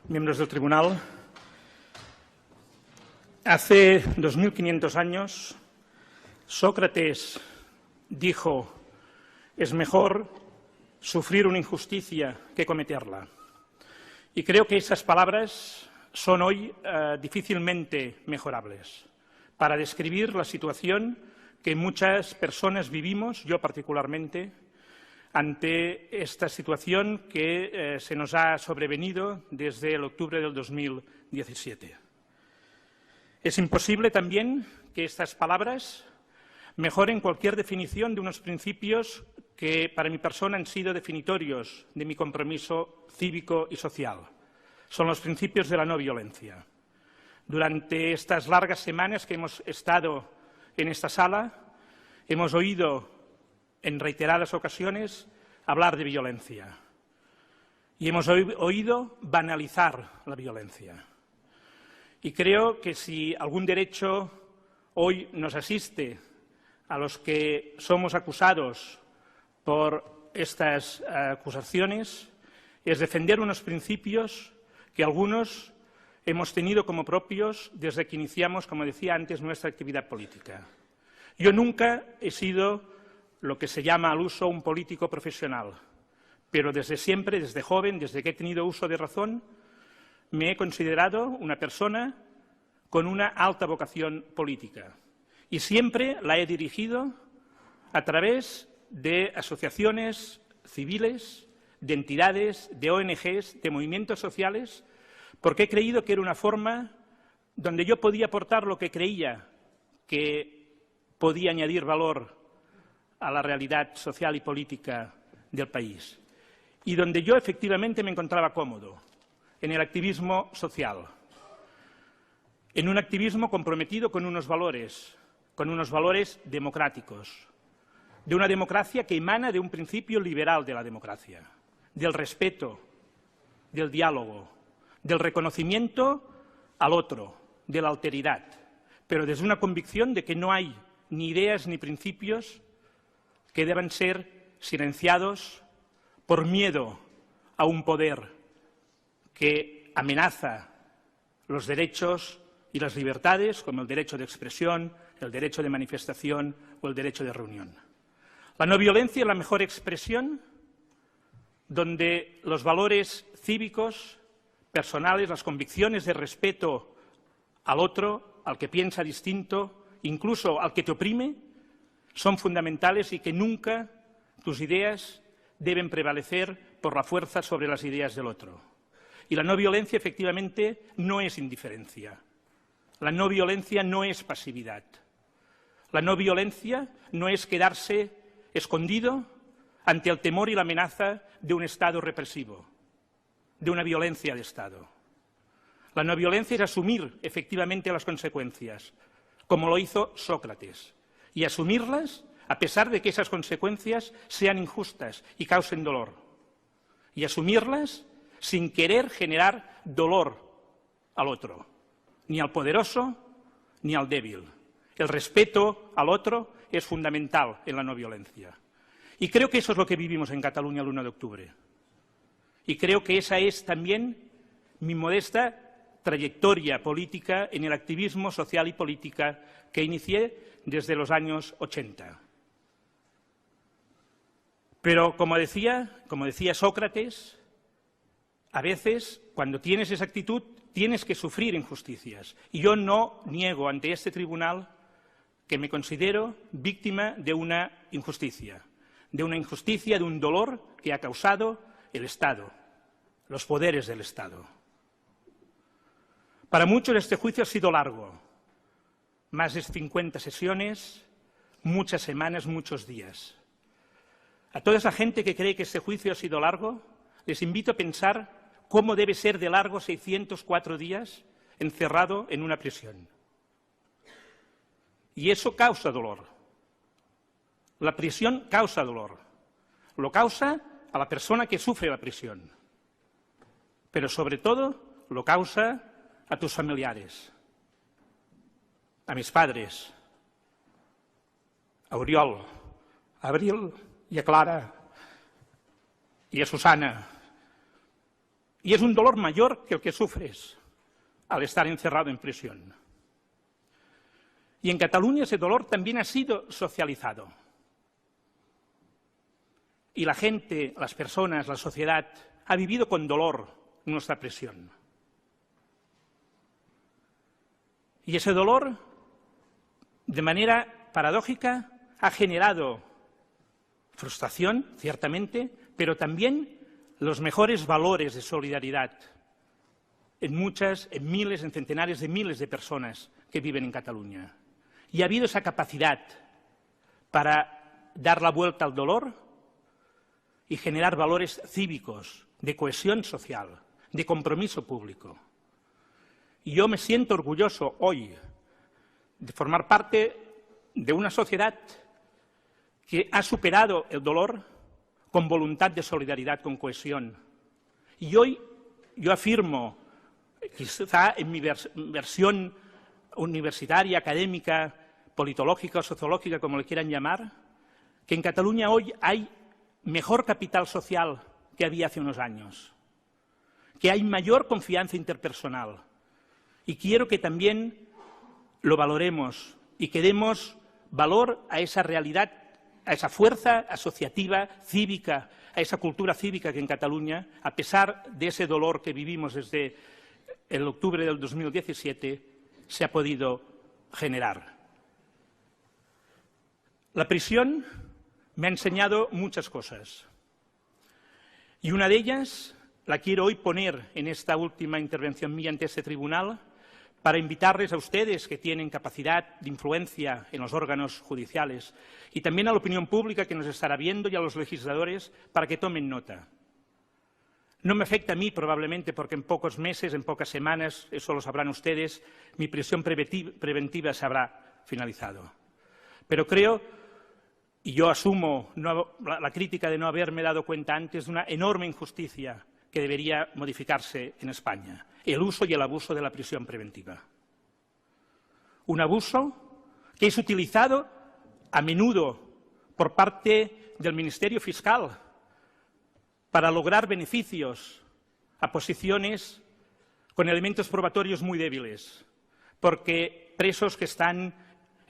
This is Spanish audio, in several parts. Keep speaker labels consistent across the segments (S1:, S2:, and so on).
S1: miembros del Tribunal, hace 2500 años Sócrates dijo: es mejor sufrir una injusticia que cometerla. Y creo que esas palabras son hoy difícilmente mejorables para describir la situación que muchas personas vivimos, yo particularmente, ante esta situación que se nos ha sobrevenido desde el octubre del 2017. Es imposible también que estas palabras mejoren cualquier definición de unos principios que para mi persona han sido definitorios de mi compromiso cívico y social. Son los principios de la no violencia. Durante estas largas semanas que hemos estado en esta sala, hemos oído en reiteradas ocasiones hablar de violencia y hemos oído banalizar la violencia. Y creo que si algún derecho hoy nos asiste a los que somos acusados por estas acusaciones, es defender unos principios que algunos hemos tenido como propios desde que iniciamos, como decía antes, nuestra actividad política. Yo nunca he sido lo que se llama al uso un político profesional, pero desde siempre, desde joven, desde que he tenido uso de razón, me he considerado una persona con una alta vocación política y siempre la he dirigido a través de asociaciones civiles, de entidades, de ONGs, de movimientos sociales, porque he creído que era una forma donde yo podía aportar lo que creía que podía añadir valor a la realidad social y política del país y donde yo efectivamente me encontraba cómodo, en el activismo social, en un activismo comprometido con unos valores democráticos, de una democracia que emana de un principio liberal de la democracia, del respeto, del diálogo, del reconocimiento al otro, de la alteridad, pero desde una convicción de que no hay ni ideas ni principios que deban ser silenciados por miedo a un poder que amenaza los derechos y las libertades, como el derecho de expresión, el derecho de manifestación o el derecho de reunión. La no violencia es la mejor expresión donde los valores cívicos, personales, las convicciones de respeto al otro, al que piensa distinto, incluso al que te oprime, son fundamentales y que nunca tus ideas deben prevalecer por la fuerza sobre las ideas del otro. Y la no violencia, efectivamente, no es indiferencia. La no violencia no es pasividad. La no violencia no es quedarse escondido ante el temor y la amenaza de un Estado represivo, de una violencia de Estado. La no violencia es asumir efectivamente las consecuencias, como lo hizo Sócrates, y asumirlas a pesar de que esas consecuencias sean injustas y causen dolor, y asumirlas sin querer generar dolor al otro, ni al poderoso ni al débil. El respeto al otro es fundamental en la no violencia. Y creo que eso es lo que vivimos en Cataluña el 1 de octubre. Y creo que esa es también mi modesta trayectoria política en el activismo social y política que inicié desde los años 80. Pero, como decía Sócrates, a veces, cuando tienes esa actitud, tienes que sufrir injusticias. Y yo no niego ante este tribunal que me considero víctima de una injusticia, de un dolor que ha causado el Estado, los poderes del Estado. Para muchos este juicio ha sido largo, más de 50 sesiones, muchas semanas, muchos días. A toda esa gente que cree que este juicio ha sido largo, les invito a pensar cómo debe ser de largo 604 días encerrado en una prisión. Y eso causa dolor. La prisión causa dolor. Lo causa a la persona que sufre la prisión. Pero sobre todo lo causa a tus familiares, a mis padres, a Oriol, a Abril y a Clara y a Susana Y es un dolor mayor que el que sufres al estar encerrado en prisión. Y en Cataluña ese dolor también ha sido socializado. Y la gente, las personas, la sociedad, ha vivido con dolor nuestra prisión. Y ese dolor, de manera paradójica, ha generado frustración, ciertamente, pero también los mejores valores de solidaridad en miles, en centenares de miles de personas que viven en Cataluña. Y ha habido esa capacidad para dar la vuelta al dolor y generar valores cívicos, de cohesión social, de compromiso público. Y yo me siento orgulloso hoy de formar parte de una sociedad que ha superado el dolor con voluntad de solidaridad, con cohesión. Y hoy yo afirmo, quizá en mi versión universitaria, académica, politológica o sociológica, como le quieran llamar, que en Cataluña hoy hay mejor capital social que había hace unos años, que hay mayor confianza interpersonal. Y quiero que también lo valoremos y que demos valor a esa realidad, a esa fuerza asociativa, cívica, a esa cultura cívica que en Cataluña, a pesar de ese dolor que vivimos desde el octubre del 2017, se ha podido generar. La prisión me ha enseñado muchas cosas. Y una de ellas la quiero hoy poner en esta última intervención mía ante este tribunal para invitarles a ustedes que tienen capacidad de influencia en los órganos judiciales y también a la opinión pública que nos estará viendo y a los legisladores para que tomen nota. No me afecta a mí probablemente porque en pocos meses, en pocas semanas, eso lo sabrán ustedes, mi prisión preventiva se habrá finalizado. Pero creo, y yo asumo la crítica de no haberme dado cuenta antes, de una enorme injusticia que debería modificarse en España, el uso y el abuso de la prisión preventiva. Un abuso que es utilizado a menudo por parte del Ministerio Fiscal para lograr beneficios a posiciones con elementos probatorios muy débiles, porque presos que están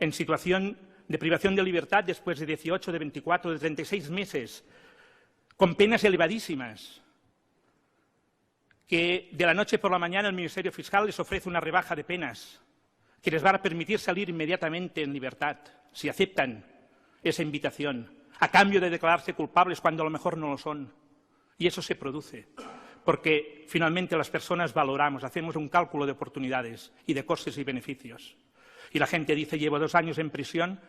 S1: en situación de privación de libertad después de 18, de 24, de 36 meses, con penas elevadísimas, que de la noche por la mañana el Ministerio Fiscal les ofrece una rebaja de penas que les va a permitir salir inmediatamente en libertad, si aceptan esa invitación, a cambio de declararse culpables cuando a lo mejor no lo son. Y eso se produce, porque finalmente las personas valoramos, hacemos un cálculo de oportunidades y de costes y beneficios. Y la gente dice, llevo 2 años en prisión,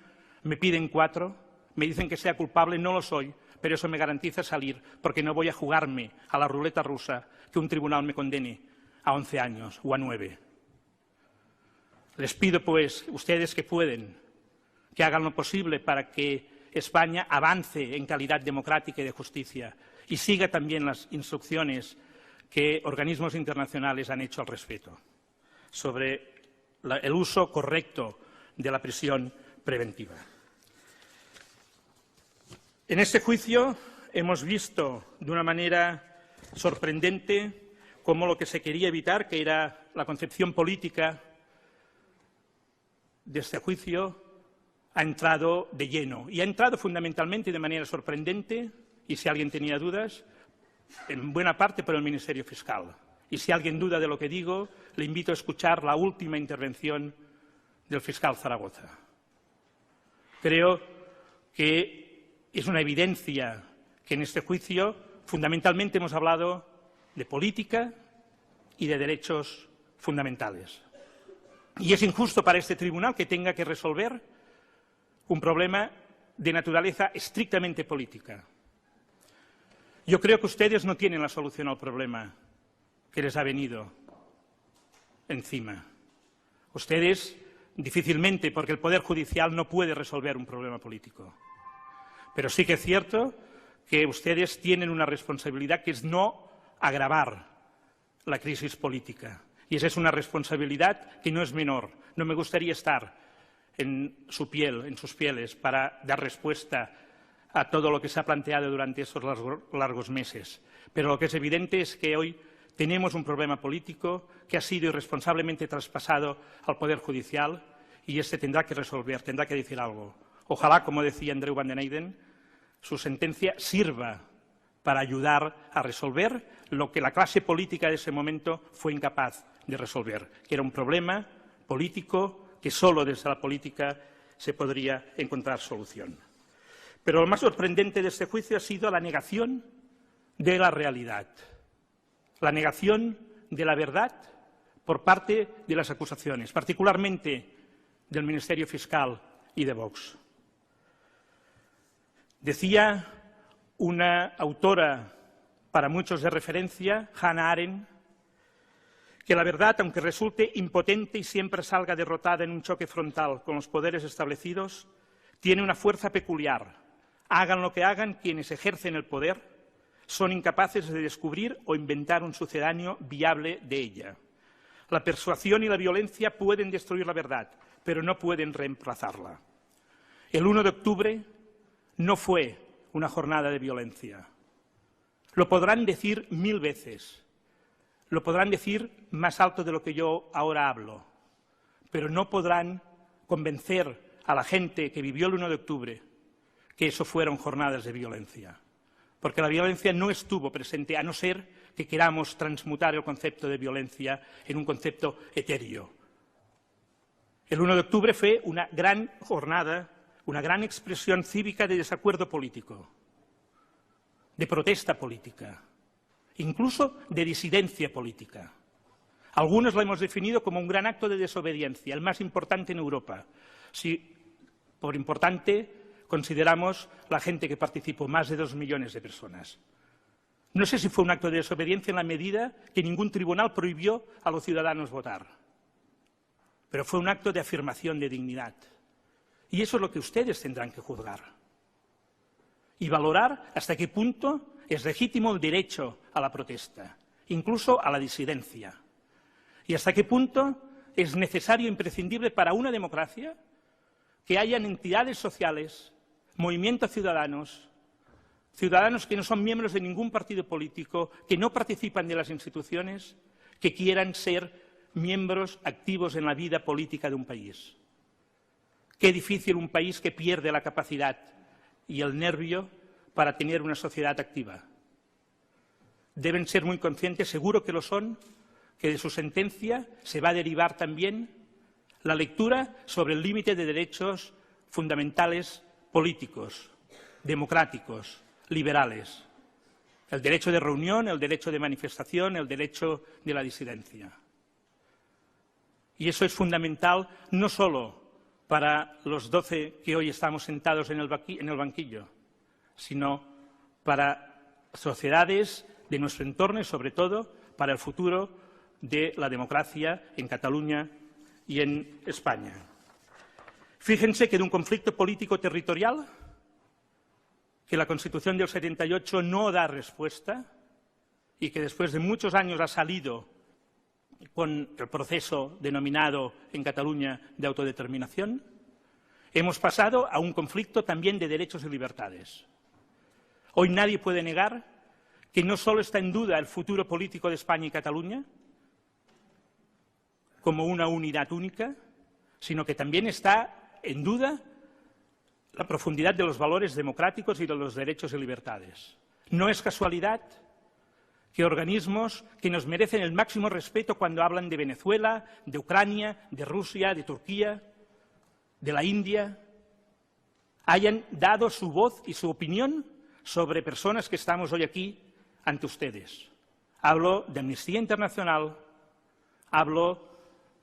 S1: me piden 4, me dicen que sea culpable, no lo soy, pero eso me garantiza salir, porque no voy a jugarme a la ruleta rusa que un tribunal me condene a 11 años o a 9. Les pido, pues, ustedes que pueden, que hagan lo posible para que España avance en calidad democrática y de justicia y siga también las instrucciones que organismos internacionales han hecho al respecto sobre el uso correcto de la prisión preventiva. En este juicio hemos visto de una manera sorprendente cómo lo que se quería evitar, que era la concepción política de este juicio, ha entrado de lleno. Y ha entrado fundamentalmente y de manera sorprendente, y si alguien tenía dudas, en buena parte por el Ministerio Fiscal. Y si alguien duda de lo que digo, le invito a escuchar la última intervención del fiscal Zaragoza. Creo que es una evidencia que en este juicio fundamentalmente hemos hablado de política y de derechos fundamentales. Y es injusto para este tribunal que tenga que resolver un problema de naturaleza estrictamente política. Yo creo que ustedes no tienen la solución al problema que les ha venido encima. Ustedes difícilmente, porque el Poder Judicial no puede resolver un problema político. Pero sí que es cierto que ustedes tienen una responsabilidad que es no agravar la crisis política. Y esa es una responsabilidad que no es menor. No me gustaría estar en su piel, en sus pieles, para dar respuesta a todo lo que se ha planteado durante estos largos meses. Pero lo que es evidente es que hoy tenemos un problema político que ha sido irresponsablemente traspasado al Poder Judicial y este tendrá que resolver, tendrá que decir algo. Ojalá, como decía Andreu van den Eyden, su sentencia sirva para ayudar a resolver lo que la clase política de ese momento fue incapaz de resolver, que era un problema político que solo desde la política se podría encontrar solución. Pero lo más sorprendente de este juicio ha sido la negación de la realidad, la negación de la verdad por parte de las acusaciones, particularmente del Ministerio Fiscal y de Vox. Decía una autora para muchos de referencia, Hannah Arendt, que la verdad, aunque resulte impotente y siempre salga derrotada en un choque frontal con los poderes establecidos, tiene una fuerza peculiar. Hagan lo que hagan quienes ejercen el poder, son incapaces de descubrir o inventar un sucedáneo viable de ella. La persuasión y la violencia pueden destruir la verdad, pero no pueden reemplazarla. El 1 de octubre no fue una jornada de violencia. Lo podrán decir 1000 veces, lo podrán decir más alto de lo que yo ahora hablo, pero no podrán convencer a la gente que vivió el 1 de octubre que eso fueron jornadas de violencia, porque la violencia no estuvo presente, a no ser que queramos transmutar el concepto de violencia en un concepto etéreo. El 1 de octubre fue una gran jornada, una gran expresión cívica de desacuerdo político, de protesta política, incluso de disidencia política. Algunos la hemos definido como un gran acto de desobediencia, el más importante en Europa. Si por importante consideramos la gente que participó, más de 2 millones de personas. No sé si fue un acto de desobediencia en la medida que ningún tribunal prohibió a los ciudadanos votar, pero fue un acto de afirmación de dignidad. Y eso es lo que ustedes tendrán que juzgar y valorar hasta qué punto es legítimo el derecho a la protesta, incluso a la disidencia, y hasta qué punto es necesario e imprescindible para una democracia que hayan entidades sociales, movimientos ciudadanos, ciudadanos que no son miembros de ningún partido político, que no participan de las instituciones, que quieran ser miembros activos en la vida política de un país. Qué difícil un país que pierde la capacidad y el nervio para tener una sociedad activa. Deben ser muy conscientes, seguro que lo son, que de su sentencia se va a derivar también la lectura sobre el límite de derechos fundamentales políticos, democráticos, liberales. El derecho de reunión, el derecho de manifestación, el derecho de la disidencia. Y eso es fundamental no solo para los 12 que hoy estamos sentados en el banquillo, sino para sociedades de nuestro entorno y, sobre todo, para el futuro de la democracia en Cataluña y en España. Fíjense que de un conflicto político territorial, que la Constitución del 78 no da respuesta y que después de muchos años ha salido con el proceso denominado en Cataluña de autodeterminación, hemos pasado a un conflicto también de derechos y libertades. Hoy nadie puede negar que no solo está en duda el futuro político de España y Cataluña como una unidad única, sino que también está en duda la profundidad de los valores democráticos y de los derechos y libertades. No es casualidad que organismos que nos merecen el máximo respeto cuando hablan de Venezuela, de Ucrania, de Rusia, de Turquía, de la India, hayan dado su voz y su opinión sobre personas que estamos hoy aquí ante ustedes. Hablo de Amnistía Internacional, hablo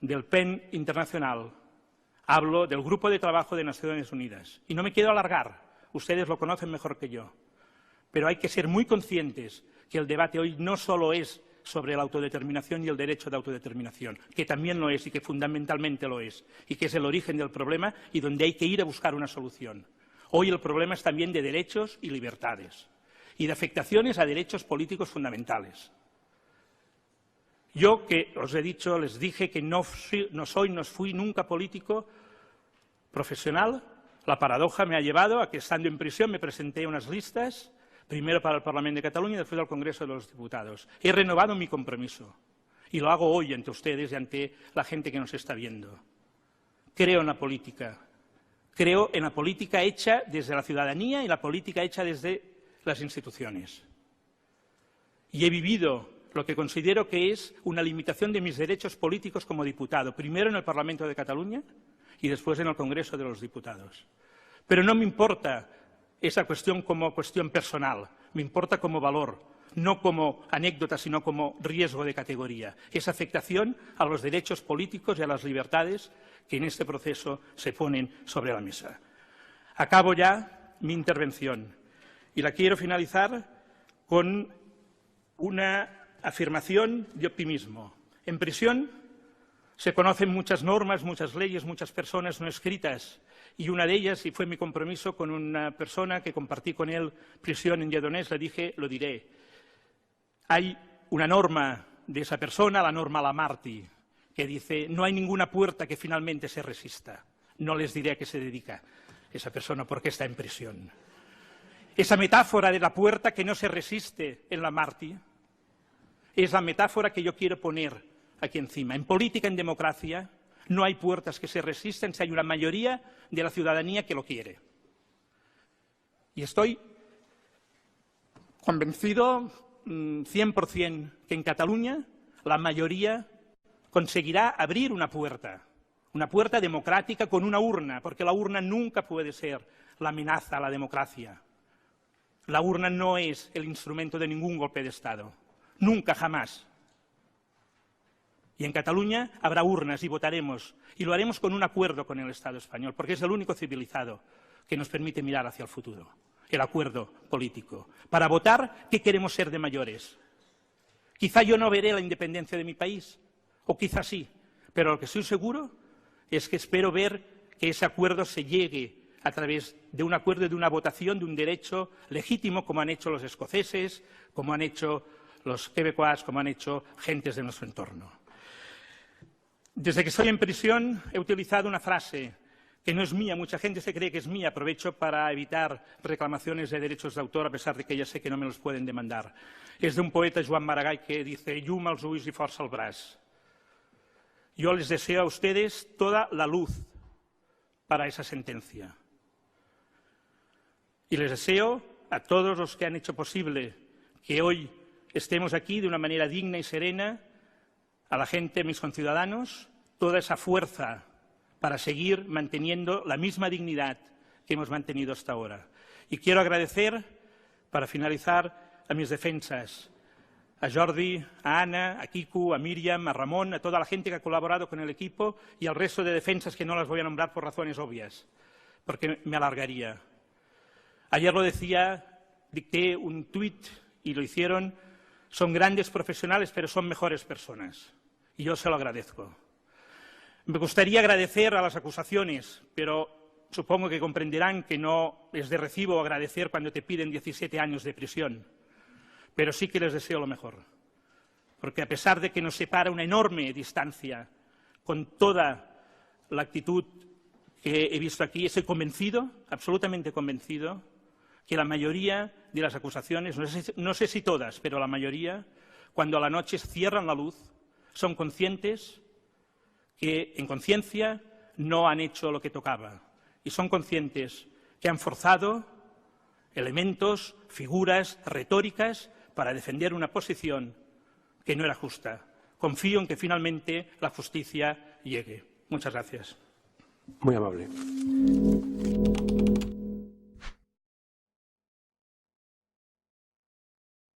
S1: del PEN Internacional, hablo del Grupo de Trabajo de Naciones Unidas. Y no me quiero alargar, ustedes lo conocen mejor que yo, pero hay que ser muy conscientes que el debate hoy no solo es sobre la autodeterminación y el derecho de autodeterminación, que también lo es y que fundamentalmente lo es, y que es el origen del problema y donde hay que ir a buscar una solución. Hoy el problema es también de derechos y libertades y de afectaciones a derechos políticos fundamentales. Yo, que os he dicho, les dije que no fui nunca político profesional, la paradoja me ha llevado a que, estando en prisión, me presenté a unas listas primero para el Parlamento de Cataluña y después al Congreso de los Diputados. He renovado mi compromiso y lo hago hoy ante ustedes y ante la gente que nos está viendo. Creo en la política. Creo en la política hecha desde la ciudadanía y la política hecha desde las instituciones. Y he vivido lo que considero que es una limitación de mis derechos políticos como diputado, primero en el Parlamento de Cataluña y después en el Congreso de los Diputados. Pero no me importa esa cuestión como cuestión personal, me importa como valor, no como anécdota, sino como riesgo de categoría. Es afectación a los derechos políticos y a las libertades que en este proceso se ponen sobre la mesa. Acabo ya mi intervención y la quiero finalizar con una afirmación de optimismo. En prisión se conocen muchas normas, muchas leyes, muchas personas no escritas, y una de ellas, y fue mi compromiso con una persona que compartí con él prisión en Lledoners, le dije, lo diré. Hay una norma de esa persona, la norma Lamarty, que dice, no hay ninguna puerta que finalmente se resista. No les diré a qué se dedica esa persona porque está en prisión. Esa metáfora de la puerta que no se resiste en Lamarty es la metáfora que yo quiero poner aquí encima. En política, en democracia, no hay puertas que se resistan si hay una mayoría de la ciudadanía que lo quiere. Y estoy convencido 100% que en Cataluña la mayoría conseguirá abrir una puerta democrática con una urna, porque la urna nunca puede ser la amenaza a la democracia. La urna no es el instrumento de ningún golpe de Estado. Nunca, jamás. Y en Cataluña habrá urnas y votaremos, y lo haremos con un acuerdo con el Estado español, porque es el único civilizado que nos permite mirar hacia el futuro, el acuerdo político, para votar qué queremos ser de mayores. Quizá yo no veré la independencia de mi país, o quizá sí, pero lo que estoy seguro es que espero ver que ese acuerdo se llegue a través de un acuerdo, de una votación, de un derecho legítimo, como han hecho los escoceses, como han hecho los quebecois, como han hecho gentes de nuestro entorno. Desde que estoy en prisión he utilizado una frase que no es mía, mucha gente se cree que es mía, aprovecho para evitar reclamaciones de derechos de autor, a pesar de que ya sé que no me los pueden demandar. Es de un poeta, Joan Maragall, que dice «Llum als ulls i força al braç». Yo les deseo a ustedes toda la luz para esa sentencia. Y les deseo a todos los que han hecho posible que hoy estemos aquí de una manera digna y serena, a la gente, mis conciudadanos, toda esa fuerza para seguir manteniendo la misma dignidad que hemos mantenido hasta ahora. Y quiero agradecer, para finalizar, a mis defensas, a Jordi, a Ana, a Quico, a Míriam, a Ramón, a toda la gente que ha colaborado con el equipo y al resto de defensas que no las voy a nombrar por razones obvias, porque me alargaría. Ayer lo decía, dicté un tuit y lo hicieron, son grandes profesionales pero son mejores personas. Y yo se lo agradezco. Me gustaría agradecer a las acusaciones, pero supongo que comprenderán que no es de recibo agradecer cuando te piden 17 años de prisión. Pero sí que les deseo lo mejor. Porque a pesar de que nos separa una enorme distancia con toda la actitud que he visto aquí, estoy convencido, absolutamente convencido, que la mayoría de las acusaciones, no sé si todas, pero la mayoría, cuando a la noche cierran la luz, son conscientes que en conciencia no han hecho lo que tocaba y son conscientes que han forzado elementos, figuras, retóricas para defender una posición que no era justa. Confío en que finalmente la justicia llegue. Muchas gracias.
S2: Muy amable.